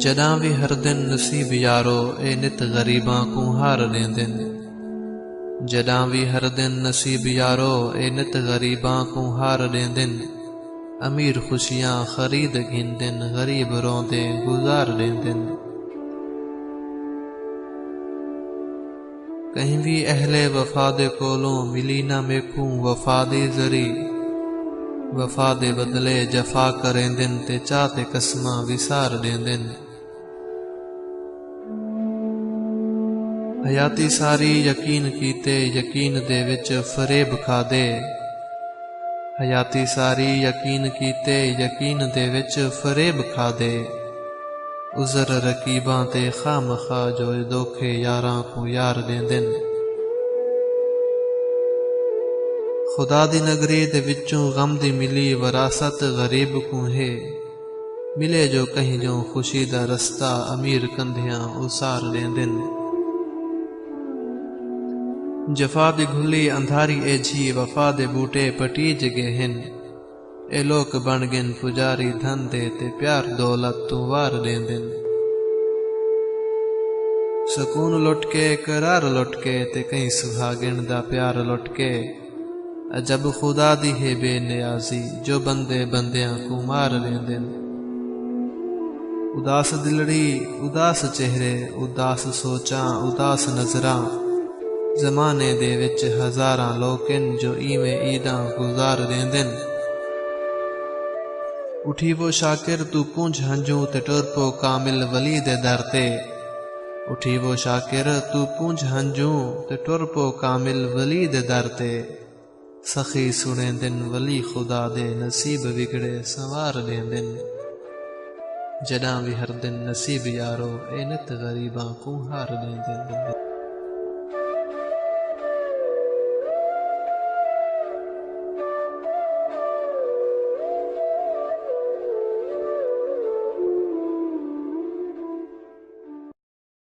जॾां भी हर दिन नसीब यारो ए नित गरीबां को हार ॾेंदिन। जॾां भी हर दिन नसीब यारो ए नित गरीबां को हार ॾेंदिन। अमीर खुशियां खरीद घिंदिन, गरीब रोंदे गुजार ॾेंदिन। कहीं भी अहले वफा दे कोलों मिली ना मेकूं वफा दी ज़री। वफा दे बदले जफा करेंदिन ते चाहते कसमां विसार ॾेंदिन। हयाती सारी यकीन कीते यकीन दे विच फरेब खादे। हयाती सारी यकीन कीते यकीन दे विच फरेब खादे। उज़र रकीबां ते खामखा जो दोखे यारां को यार ॾेंदिन। खुदा दी नगरी दे विचों गम दी मिली वरासत गरीब को है। मिले जो कहीं जो खुशी दा रस्ता अमीर कंधियां उसार ॾेंदिन। जफा दी घुली अंधारी ए झी वफा दे बूटे पटीज गए हिन। ए लोक बन गिन पुजारी धन दे ते प्यार दौलत तू वार ॾेंदिन। सुकून लुट के करार लुट के ते कई सुहागिन दा प्यार लुट के। अजब खुदा दी है बेनियाजी जो बंदे बंदियां को मार ॾेंदिन। उदास दिलड़ी उदास चेहरे उदास सोचां उदास नजरां। ज़माने दे विच हज़ारां लोकिन जो इवें ईदां गुजार ॾेंदिन। उठी वो शाकिर तू पुंज हंजू ते टुर पो कामिल वली दे दर ते। उठी वो शाकिर तू पुंज हंजू ते टुर पो कामिल वली दे दर ते। सखी सुणेंदिन वली खुदा दे नसीब विगड़े संवार ॾेंदिन। जॾां भी हर दिन नसीब यारो ए नित गरीबां को हार ॾेंदिन।